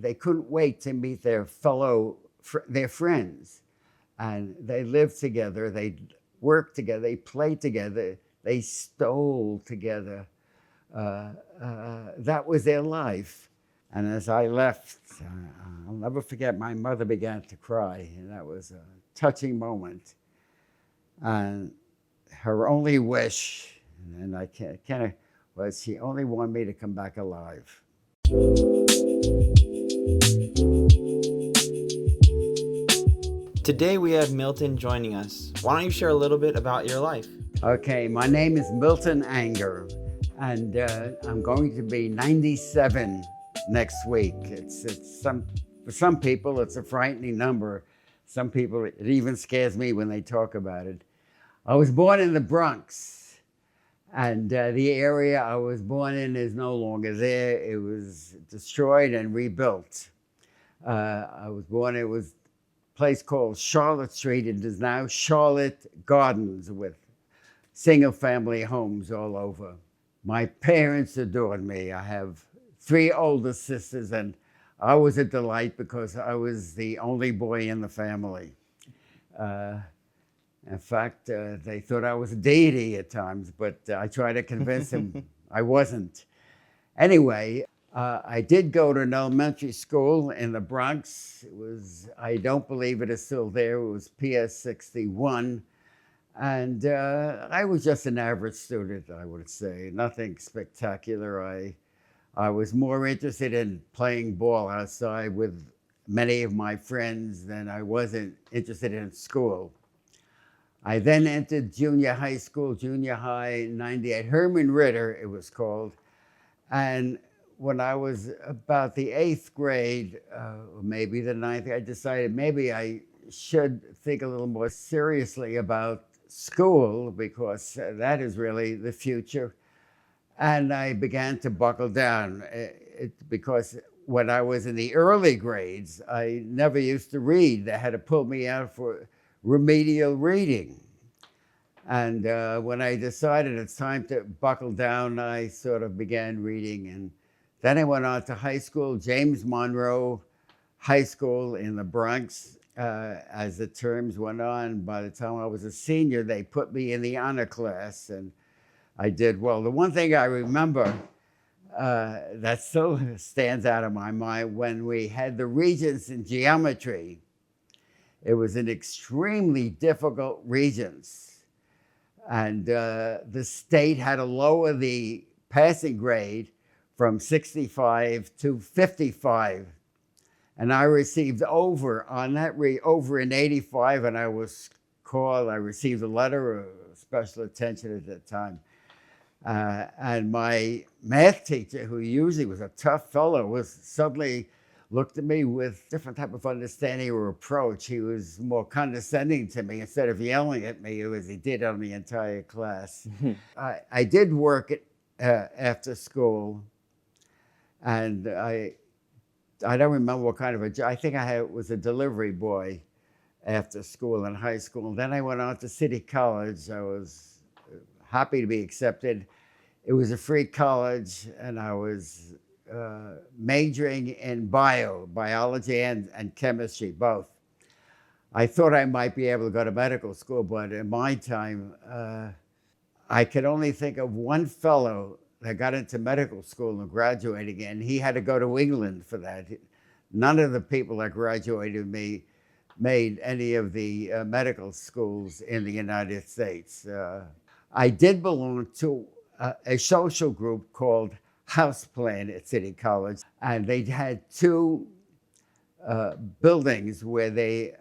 they couldn't wait to meet their friends. And they lived together, they worked together, they played together, they stole together. That was their life. And as I left, I'll never forget, my mother began to cry, and that was a touching moment. And her only wish, and I can't, was she only wanted me to come back alive. Today we have Milton joining us. Why don't you share a little bit about your life? Okay, my name is Milton Anger, and I'm going to be 97 next week. For some people, it's a frightening number. Some people, it even scares me when they talk about it. I was born in the Bronx, and the area I was born in is no longer there. It was destroyed and rebuilt. I was born, it was a place called Charlotte Street. It is now Charlotte Gardens with single-family homes all over. My parents adored me. I have 3 older sisters, and I was a delight because I was the only boy in the family. In fact, they thought I was a deity at times, but I tried to convince them I wasn't. Anyway, I did go to an elementary school in the Bronx. It was, I don't believe it is still there. It was PS 61. And I was just an average student, I would say. Nothing spectacular. I was more interested in playing ball outside with many of my friends than I wasn't interested in school. I then entered junior high 98, Herman Ritter it was called. And when I was about the 8th grade, or maybe the 9th, I decided maybe I should think a little more seriously about school, because that is really the future. And I began to buckle down because when I was in the early grades, I never used to read. They had to pull me out for remedial reading. And when I decided it's time to buckle down, I sort of began reading. And then I went on to high school, James Monroe High School in the Bronx. As the terms went on, by the time I was a senior, they put me in the honor class, and I did well. The one thing I remember that still stands out of my mind, when we had the Regents in geometry, it was an extremely difficult Regents. And the state had to lower the passing grade from 65 to 55. And I received over on that, over in 85, and I was called, I received a letter of special attention at that time. And my math teacher, who usually was a tough fellow, was suddenly looked at me with different type of understanding or approach. He was more condescending to me instead of yelling at me as he did on the entire class. I did work after school, and I don't remember what kind of a job. I think was a delivery boy after school in high school. And then I went on to City College. I was happy to be accepted. It was a free college, and I was majoring in biology and chemistry, both. I thought I might be able to go to medical school, but in my time, I could only think of one fellow that got into medical school and graduated, and he had to go to England for that. None of the people that graduated me made any of the medical schools in the United States. I did belong to a social group called House Plan at City College, and they had 2 buildings where they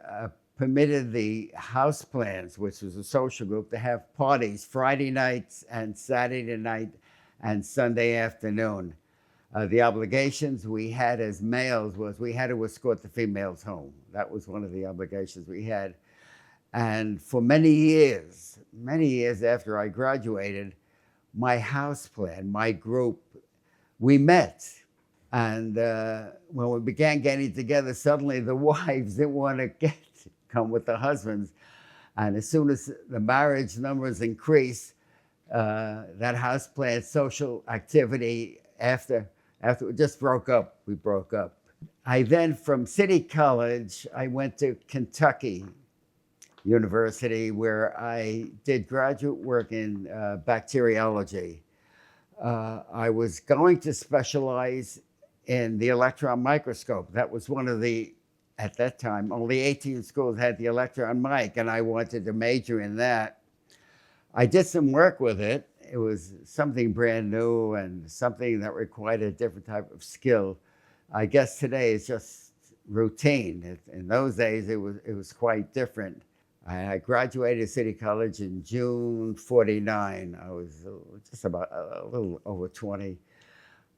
permitted the house plans, which was a social group, to have parties Friday nights and Saturday night and Sunday afternoon. The obligations we had as males was we had to escort the females home. That was one of the obligations we had. And for many years after I graduated, my house plan, my group, we met. And when we began getting together, suddenly the wives didn't want to come with the husbands. And as soon as the marriage numbers increased, that house plan social activity after we just broke up. We broke up. I then, from City College, I went to Kentucky University, where I did graduate work in bacteriology. I was going to specialize in the electron microscope. That was one of the, at that time, only 18 schools had the electron mic, and I wanted to major in that. I did some work with it. It was something brand new and something that required a different type of skill. I guess today it's just routine. In those days, it was quite different. I graduated City College in June '49. I was just about a little over 20.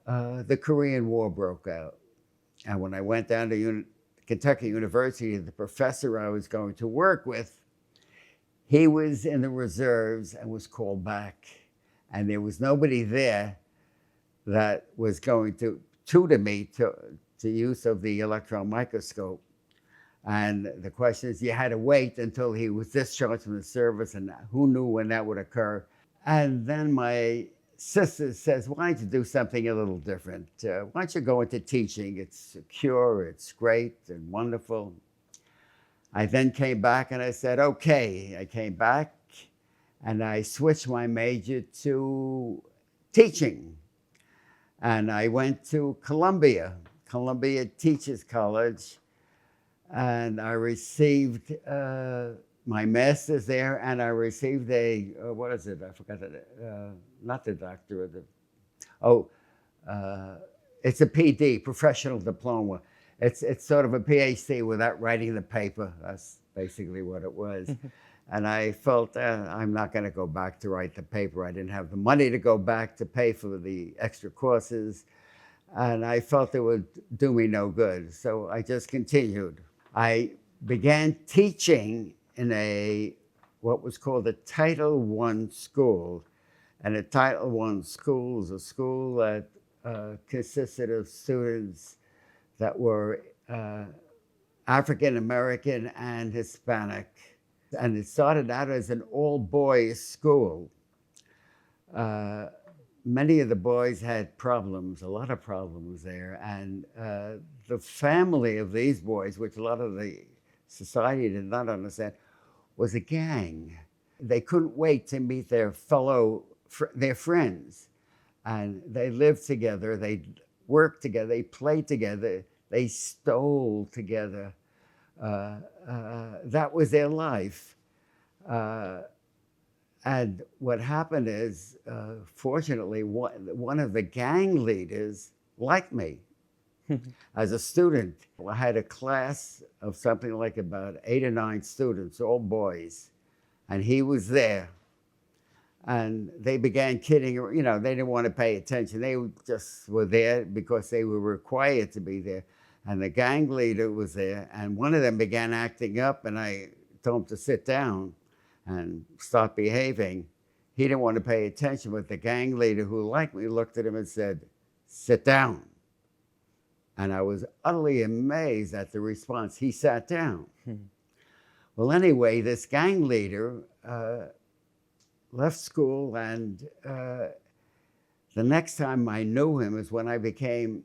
The Korean War broke out. And when I went down to Kentucky University, the professor I was going to work with, he was in the reserves and was called back. And there was nobody there that was going to tutor me to use of the electron microscope. And the question is, you had to wait until he was discharged from the service, and who knew when that would occur. And then my sister says, why don't you do something a little different? Why don't you go into teaching? It's secure, it's great and wonderful. I then came back and I said, okay. I came back and I switched my major to teaching. And I went to Columbia Teachers College, and I received my master's there, and I received a, what is it? I forgot it. Not the doctorate. It's a PD, professional diploma. It's sort of a PhD without writing the paper. That's basically what it was. And I felt I'm not going to go back to write the paper. I didn't have the money to go back to pay for the extra courses. And I felt it would do me no good. So I just continued. I began teaching in what was called a Title I school. And a Title I school is a school that consisted of students that were African American and Hispanic. And it started out as an all-boys school. Many of the boys had problems, a lot of problems there. And the family of these boys, which a lot of the society did not understand, was a gang. They couldn't wait to meet their friends. And they lived together, they worked together, they played together, they stole together. That was their life. And what happened is, fortunately, one of the gang leaders liked me as a student. I had a class of something like about 8 or 9 students, all boys, and he was there. And they began kidding, they didn't want to pay attention. They just were there because they were required to be there. And the gang leader was there, and one of them began acting up, and I told him to sit down and start behaving. He didn't want to pay attention, but the gang leader who liked me looked at him and said, sit down. And I was utterly amazed at the response. He sat down. Well, anyway, this gang leader left school, and the next time I knew him is when I became,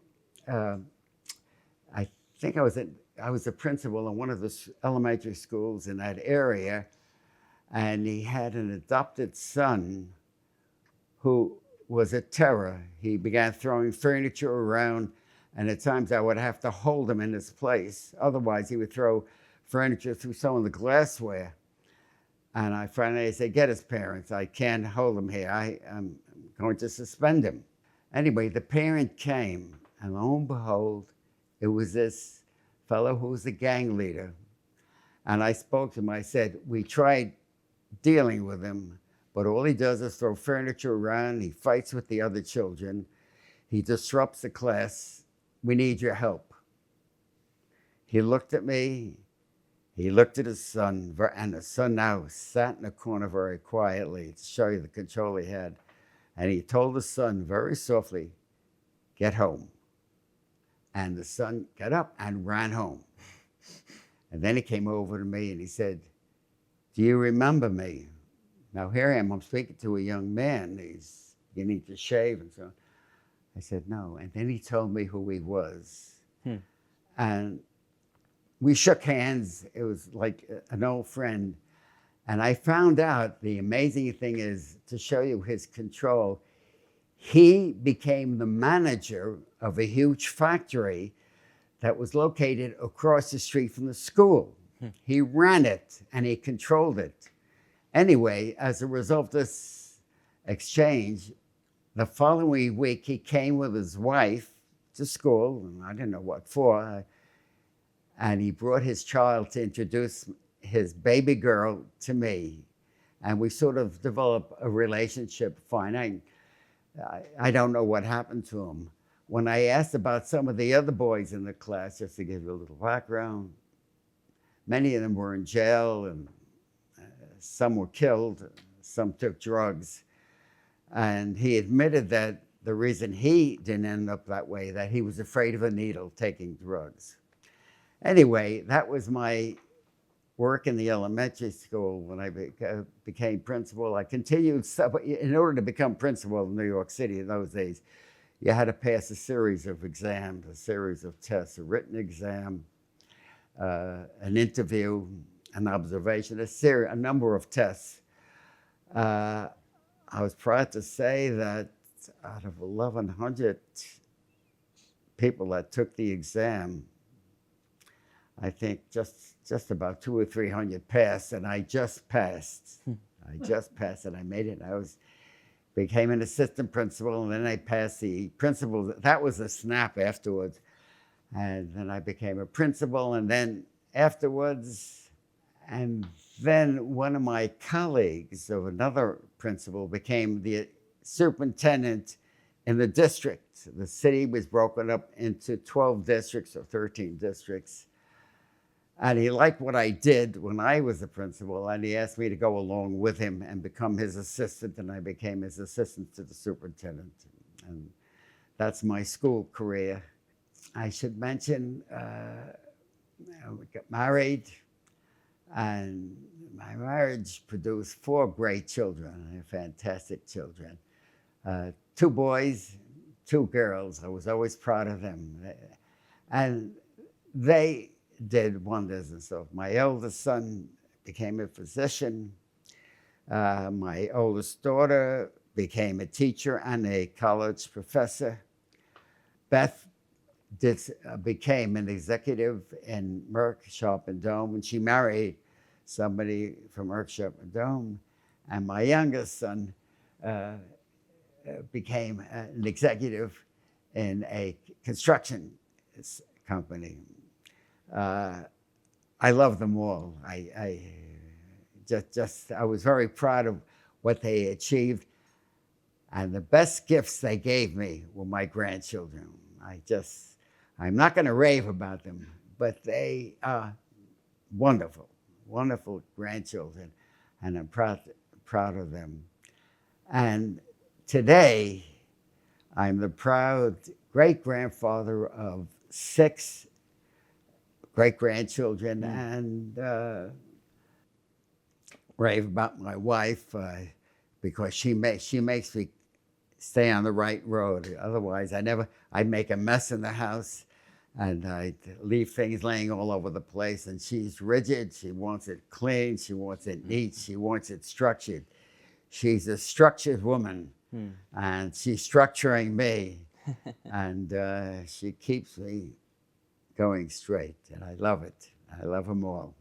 I think I was a principal in one of the elementary schools in that area, and he had an adopted son who was a terror. He began throwing furniture around, and at times I would have to hold him in his place. Otherwise, he would throw furniture through some of the glassware. And I finally said, get his parents. I can't hold him here. I'm going to suspend him. Anyway, the parent came, and lo and behold, it was this fellow who was the gang leader. And I spoke to him. I said, we tried dealing with him, but all he does is throw furniture around. He fights with the other children. He disrupts the class. We need your help. He looked at me. He looked at his son, and the son now sat in the corner very quietly to show you the control he had. And he told the son very softly, get home. And the son got up and ran home. And then he came over to me and he said, do you remember me? Now here I am, I'm speaking to a young man. He's beginning to shave and so on. I said, no. And then he told me who he was. And we shook hands. It was like an old friend. And I found out the amazing thing is, to show you his control, he became the manager of a huge factory that was located across the street from the school. He ran it and he controlled it. Anyway, as a result of this exchange, the following week he came with his wife to school, and I didn't know what for, and he brought his child to introduce his baby girl to me. And we sort of developed a relationship fine. I don't know what happened to him. When I asked about some of the other boys in the class, just to give you a little background, many of them were in jail, and some were killed, some took drugs. And he admitted that the reason he didn't end up that way, that he was afraid of a needle, taking drugs. Anyway, that was my work in the elementary school. When I became principal, I continued. In order to become principal in New York City in those days, you had to pass a series of exams, a series of tests, a written exam, an interview, an observation, a number of tests. I was proud to say that out of 1,100 people that took the exam, I think just about 200 or 300 passed, and I just passed. I just passed, and I made it. I became an assistant principal, and then I passed the principal. That was a snap afterwards. And then I became a principal, and then afterwards, and then one of my colleagues of another principal became the superintendent in the district. The city was broken up into 12 districts or 13 districts. And he liked what I did when I was the principal, and he asked me to go along with him and become his assistant, and I became his assistant to the superintendent. And that's my school career. I should mention, we got married, and my marriage produced 4 great children, fantastic children. 2 boys, 2 girls. I was always proud of them. And they did wonders and stuff. My eldest son became a physician. My oldest daughter became a teacher and a college professor. Beth became an executive in Merck, Sharp and Dome, and she married somebody from Merck, Sharp and Dome. And my youngest son became an executive in a construction company. I love them all. I was very proud of what they achieved, and the best gifts they gave me were my grandchildren. I'm not going to rave about them, but they are wonderful, wonderful grandchildren, and I'm proud of them. And today, I'm the proud great-grandfather of 6 great-grandchildren, and rave about my wife because she makes me stay on the right road. Otherwise, I'd make a mess in the house, and I'd leave things laying all over the place. And she's rigid. She wants it clean. She wants it neat. She wants it structured. She's a structured woman, and she's structuring me, and she keeps me going straight, and I love it. I love them all.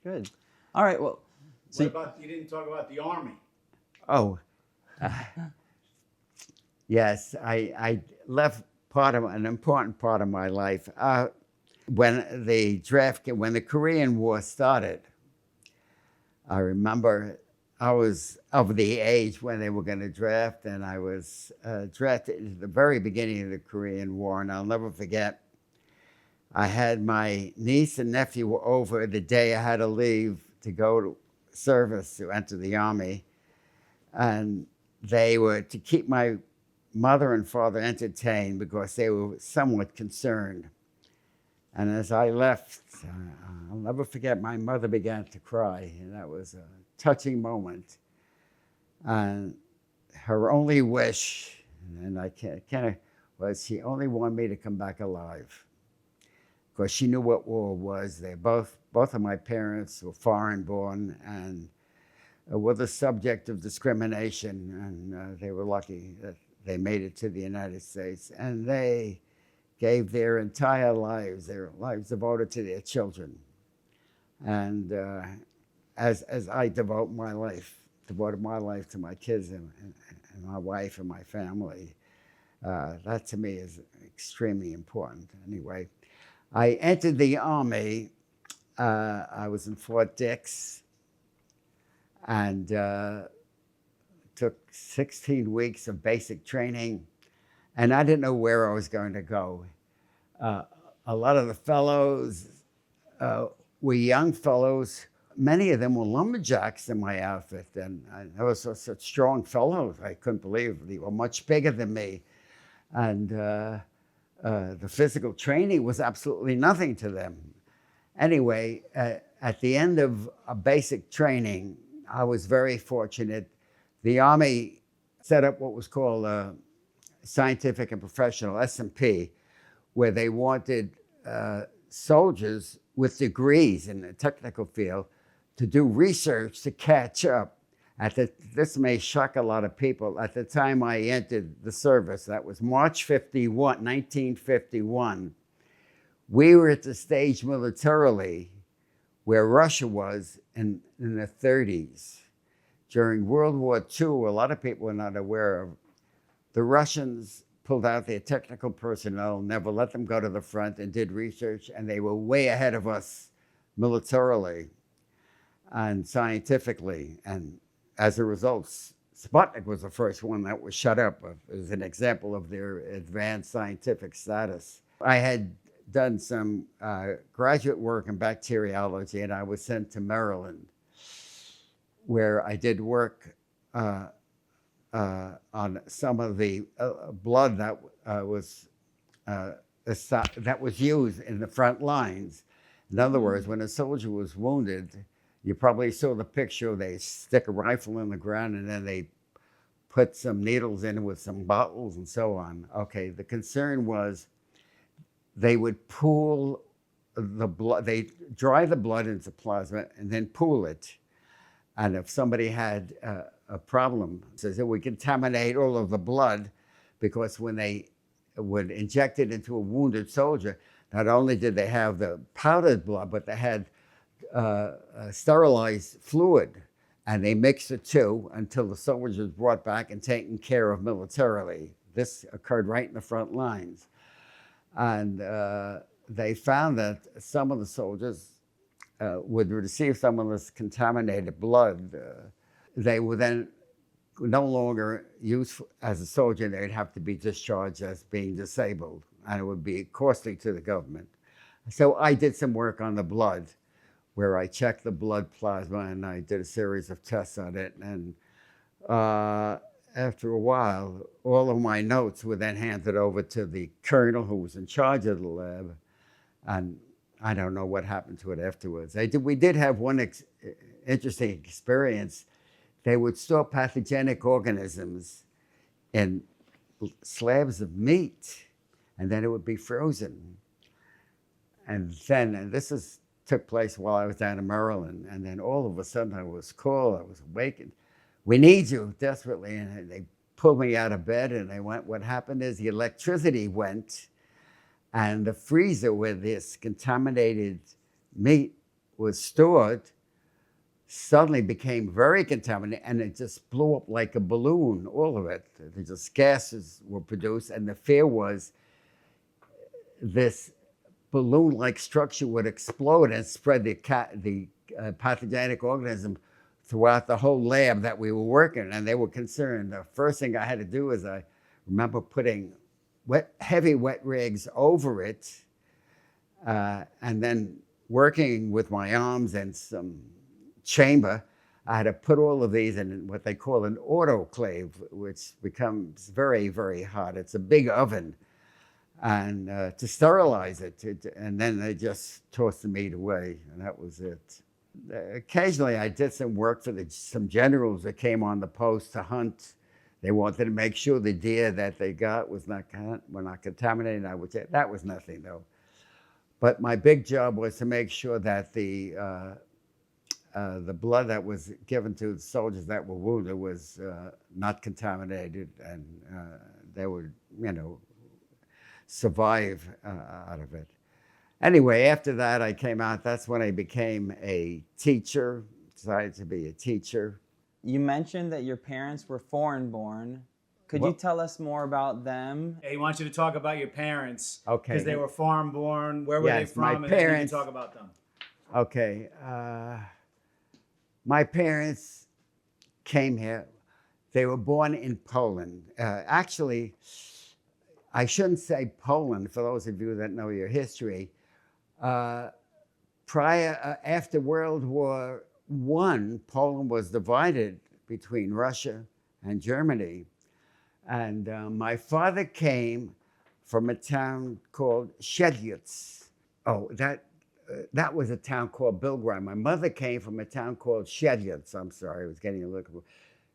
Good. All right. Well, so what about, you didn't talk about the Army? Oh, yes. I left an important part of my life. When the Korean War started, I remember I was of the age when they were going to draft, and I was drafted at the very beginning of the Korean War, and I'll never forget. I had my niece and nephew over the day I had to leave to go to service, to enter the Army. And they were to keep my mother and father entertained because they were somewhat concerned. And as I left, I'll never forget, my mother began to cry, and that was a touching moment. And her only wish, and I was she only wanted me to come back alive. because she knew what war was. Both of my parents were foreign born and were the subject of discrimination, and they were lucky that they made it to the United States, and they gave their entire lives, devoted to their children. And as I devoted my life to my kids and my wife and my family, that to me is extremely important. Anyway, I entered the Army. I was in Fort Dix, and took 16 weeks of basic training, and I didn't know where I was going to go. A lot of the fellows were young fellows. Many of them were lumberjacks in my outfit, and I was such strong fellows. I couldn't believe they were much bigger than me, and the physical training was absolutely nothing to them. Anyway, at the end of a basic training, I was very fortunate. The Army set up what was called Scientific and Professional, S&P, where they wanted soldiers with degrees in the technical field to do research to catch up. This may shock a lot of people. At the time I entered the service, that was March 1951, we were at the stage militarily where Russia was in the 30s. During World War II, a lot of people are not aware of, the Russians pulled out their technical personnel, never let them go to the front, and did research, and they were way ahead of us militarily and scientifically. And as a result, Sputnik was the first one that was shut up as an example of their advanced scientific status. I had done some graduate work in bacteriology, and I was sent to Maryland, where I did work on some of the blood that was used in the front lines. In other words, when a soldier was wounded, you probably saw the picture, they stick a rifle in the ground and then they put some needles in it with some bottles and so on. Okay, the concern was they would pool the blood, they dry the blood into plasma and then pool it. And if somebody had a problem, so it would contaminate all of the blood, because when they would inject it into a wounded soldier, not only did they have the powdered blood, but they had sterilized fluid, and they mixed the two until the soldier was brought back and taken care of militarily. This occurred right in the front lines. And they found that some of the soldiers would receive some of this contaminated blood. They were then no longer used as a soldier. They'd have to be discharged as being disabled, and it would be costly to the government. So I did some work on the blood, where I checked the blood plasma and I did a series of tests on it. And after a while, all of my notes were then handed over to the colonel who was in charge of the lab. And I don't know what happened to it afterwards. We did have one interesting experience. They would store pathogenic organisms in slabs of meat, and then it would be frozen. And this took place while I was down in Maryland. And then all of a sudden I was called, I was awakened. We need you desperately. And they pulled me out of bed and they went, what happened is the electricity went, and the freezer where this contaminated meat was stored suddenly became very contaminated, and it just blew up like a balloon, all of it. Just gases were produced, and the fear was this balloon-like structure would explode and spread the pathogenic organism throughout the whole lab that we were working in, and they were concerned. The first thing I had to do is I remember putting heavy wet rags over it, and then working with my arms and some chamber. I had to put all of these in what they call an autoclave, which becomes very, very hot. It's a big oven, and to sterilize it. And then they just tossed the meat away, and that was it. Occasionally, I did some work for some generals that came on the post to hunt. They wanted to make sure the deer that they got were not contaminated. I would say that was nothing, though. But my big job was to make sure that the blood that was given to the soldiers that were wounded was not contaminated, and they would, survive out of it. Anyway, after that, I came out. That's when I became a teacher, decided to be a teacher. You mentioned that your parents were foreign born. Could you tell us more about them? He wants you to talk about your parents. Okay. Because they were foreign born. Where were they Yes, from? my And then you parents- can talk about them. Okay. My parents came here. They were born in Poland. Actually, I shouldn't say Poland, for those of you that know your history. After World War I, Poland was divided between Russia and Germany. And my father came from a town called Siedlce. Oh, that was a town called Bilgrine. My mother came from a town called Siedlce. I'm sorry, I was getting a little...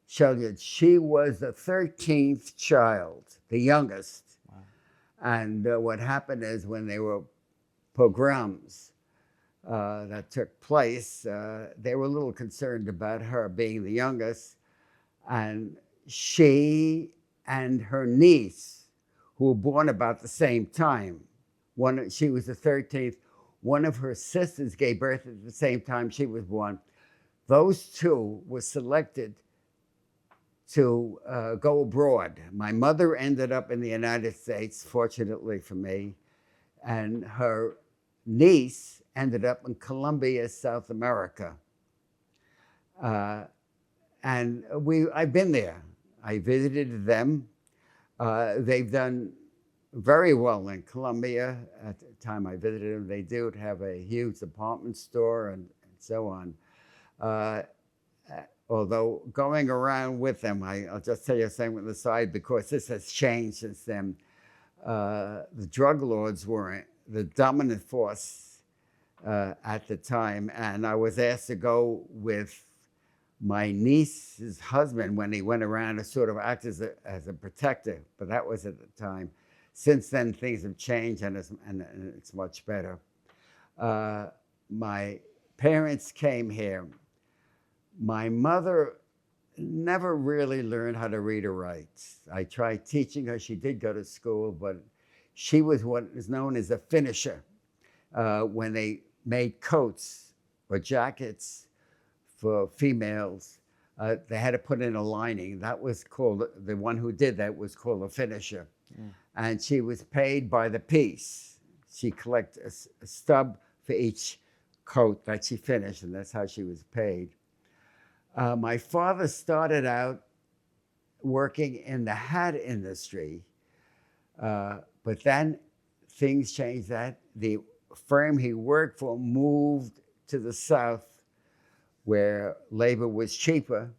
Siedlce. She was the 13th child, the youngest. Wow. And what happened is when there were pogroms that took place, they were a little concerned about her being the youngest. And she and her niece, who were born about the same time, she was the 13th, one of her sisters gave birth at the same time she was born. Those two were selected to go abroad. My mother ended up in the United States, fortunately for me, and her niece ended up in Colombia, South America. And I've been there. I visited them. They've done very well in Colombia. At the time I visited them, they do have a huge department store and so on. Although going around with them, I'll just tell you something on the side, because this has changed since then. The drug lords were the dominant force at the time, and I was asked to go with my niece's husband when he went around to sort of act as a protector, but that was at the time. Since then, things have changed, and it's much better. My parents came here. My mother never really learned how to read or write. I tried teaching her. She did go to school, but she was what is known as a finisher. When they made coats or jackets for females, they had to put in a lining. That was called, the one who did that was called a finisher. Mm. And she was paid by the piece. She collected a stub for each coat that she finished, and that's how she was paid. My father started out working in the hat industry, but then things changed. That the firm he worked for moved to the South, where labor was cheaper,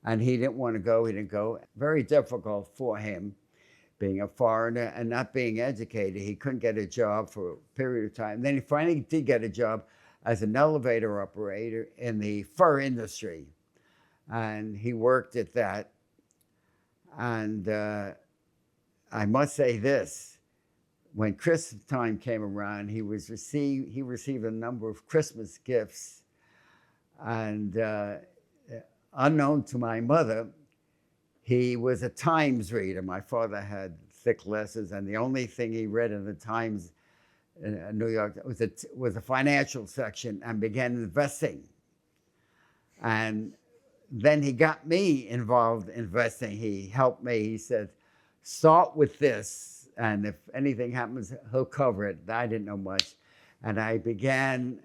and he didn't want to go. He didn't go. Very difficult for him, being a foreigner and not being educated. He couldn't get a job for a period of time. Then he finally did get a job as an elevator operator in the fur industry. And he worked at that. And I must say this, when Christmas time came around, he received a number of Christmas gifts. And unknown to my mother, he was a Times reader. My father had thick glasses, and the only thing he read in the Times in New York was a financial section, and began investing. And then he got me involved in investing. He helped me. He said, start with this, and if anything happens, he'll cover it. I didn't know much. And I began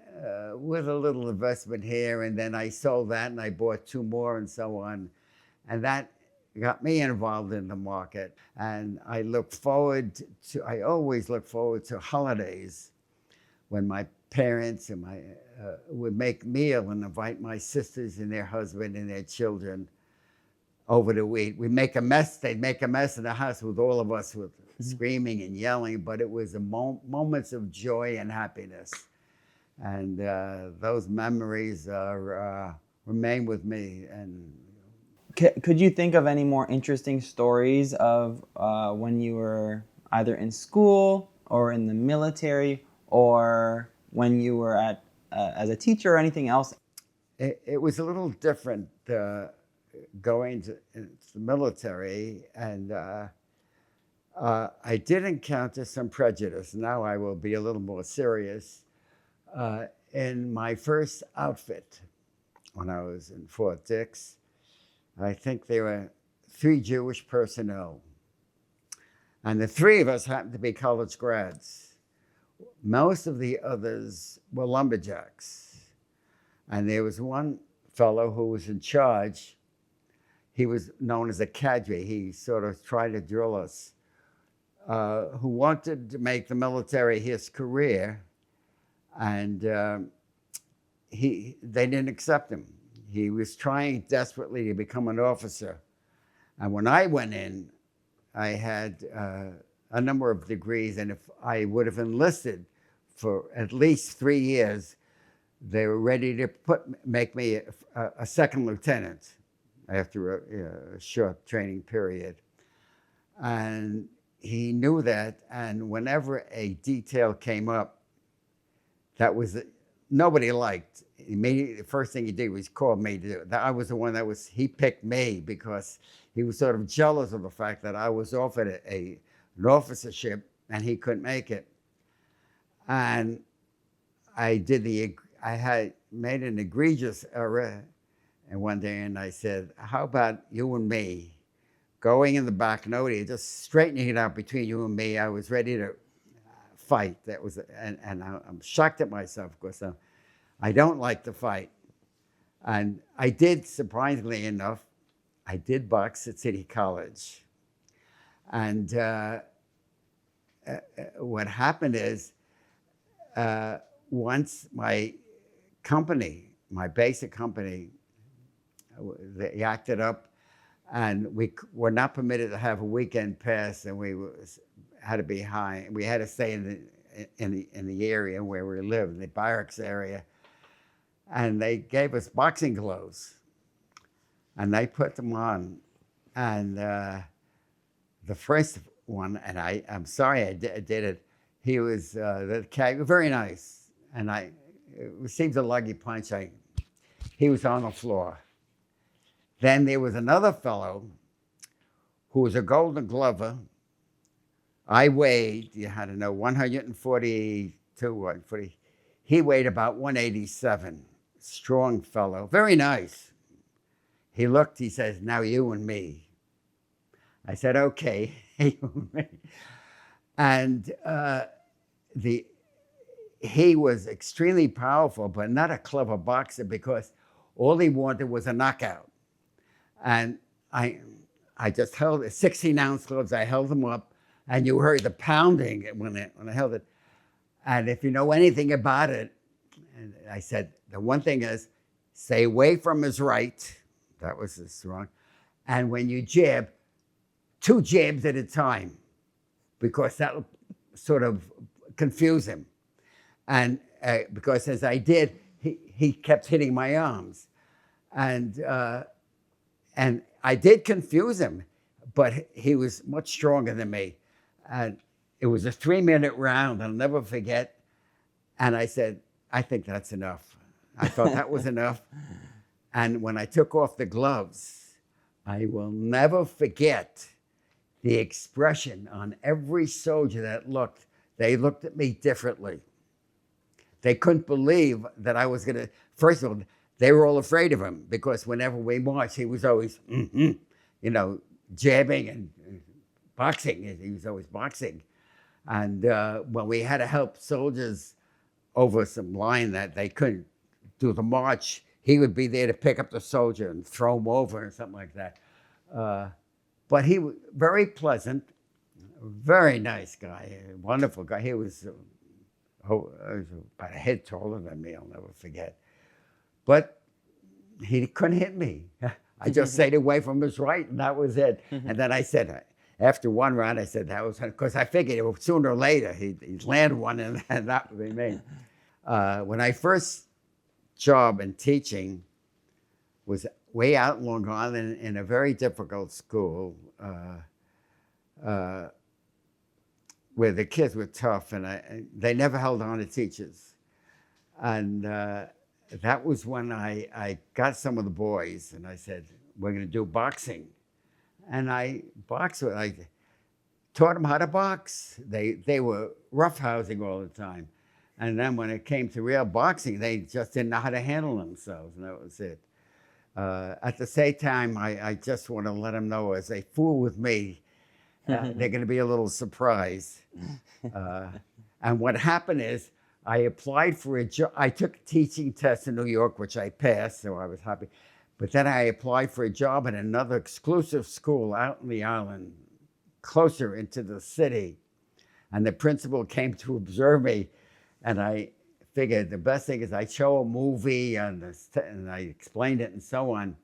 with a little investment here, and then I sold that, and I bought two more, and so on. And that got me involved in the market. And I always look forward to holidays when my parents and would make meal and invite my sisters and their husband and their children over to eat. We'd make a mess. They'd make a mess in the house with all of us with screaming and yelling, but it was moments of joy and happiness. And those memories remain with me. And could you think of any more interesting stories of when you were either in school or in the military or when you were at as a teacher or anything else? It was a little different going to into the military, and I did encounter some prejudice. Now I will be a little more serious. In my first outfit, when I was in Fort Dix, I think there were 3 Jewish personnel, and the 3 of us happened to be college grads. Most of the others were lumberjacks, and there was one fellow who was in charge. He was known as a cadre. He sort of tried to drill us, who wanted to make the military his career, and they didn't accept him. He was trying desperately to become an officer. And when I went in, I had a number of degrees, and if I would have enlisted for at least 3 years, they were ready to make me a second lieutenant after a short training period. And he knew that, and whenever a detail came up that was nobody liked, the first thing he did was call me to do it. I was the one he picked me because he was sort of jealous of the fact that I was offered an officership and he couldn't make it. And I had made an egregious error, and one day, and I said, how about you and me going in the back, nobody, just straightening it out between you and me. I was ready to fight. That was, and I'm shocked at myself because I don't like to fight. And I did, surprisingly enough, I did box at City College. And what happened is, once my basic company, they acted up, and we were not permitted to have a weekend pass, and we had to be high. We had to stay in the area where we lived, the barracks area, and they gave us boxing gloves, and they put them on, and the first one, and I'm sorry I did it. He was very nice, and I received a lucky punch. He was on the floor. Then there was another fellow who was a Golden Glover. I weighed, you had to know, 142, 140. He weighed about 187. Strong fellow, very nice. He looked, he says, now you and me. I said, okay, you and me. And he was extremely powerful, but not a clever boxer, because all he wanted was a knockout. And I just held it, 16-ounce gloves, I held them up, and you heard the pounding when I held it. And if you know anything about it, and I said, the one thing is, stay away from his right. That was strong. And when you jab, 2 jabs at a time, because that'll sort of confuse him. And because as I did, he kept hitting my arms. And I did confuse him, but he was much stronger than me. And it was a 3-minute round, I'll never forget. And I said, I think that's enough. I thought that was enough. And when I took off the gloves, I will never forget the expression on every soldier that looked. They looked at me differently. They couldn't believe that I was gonna, first of all, they were all afraid of him, because whenever we marched, he was always, jabbing and boxing. He was always boxing. And when we had to help soldiers over some line that they couldn't do the march, he would be there to pick up the soldier and throw him over or something like that. But he was very pleasant, very nice guy, a wonderful guy. He was about a head taller than me, I'll never forget. But he couldn't hit me. I just stayed away from his right, and that was it. And then I said, after one round, I said that was, because I figured sooner or later he'd land one, and that would be me. When I first job in teaching was way out in Long Island in a very difficult school, where the kids were tough, and they never held on to teachers. And that was when I got some of the boys, and I said, we're going to do boxing. And I taught them how to box. They were roughhousing all the time. And then when it came to real boxing, they just didn't know how to handle themselves, and that was it. At the same time, I just want to let them know, as they fool with me, they're going to be a little surprised. And what happened is, I applied for a job. I took a teaching test in New York, which I passed, so I was happy. But then I applied for a job at another exclusive school out in the island, closer into the city. And the principal came to observe me, and I figured the best thing is I show a movie and I explained it and so on.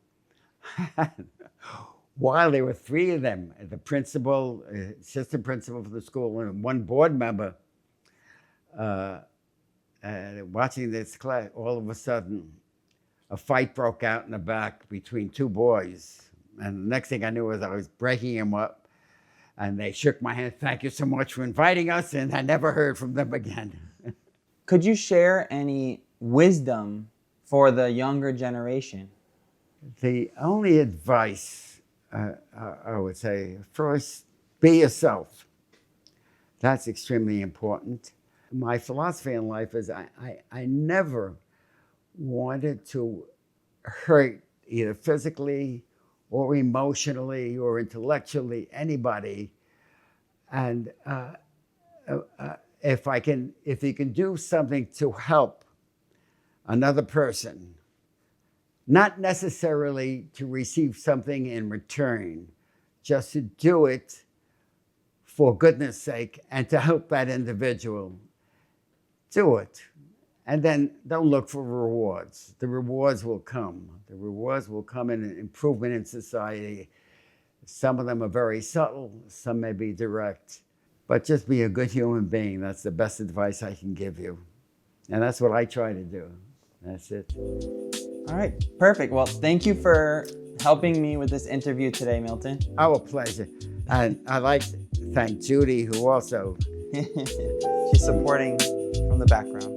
While there were three of them, the principal, assistant principal for the school, and one board member, watching this class, all of a sudden, a fight broke out in the back between two boys. And the next thing I knew was I was breaking them up. And they shook my hand, thank you so much for inviting us, and I never heard from them again. Could you share any wisdom for the younger generation? The only advice I would say, first, be yourself. That's extremely important. My philosophy in life is I never wanted to hurt, either physically or emotionally or intellectually, anybody. And if you can do something to help another person, not necessarily to receive something in return, just to do it for goodness sake and to help that individual, do it. And then don't look for rewards. The rewards will come. The rewards will come in an improvement in society. Some of them are very subtle, some may be direct. But just be a good human being. That's the best advice I can give you. And that's what I try to do. That's it. All right, perfect. Well, thank you for helping me with this interview today, Milton. Our pleasure. And I'd like to thank Judy, who also... She's supporting from the background.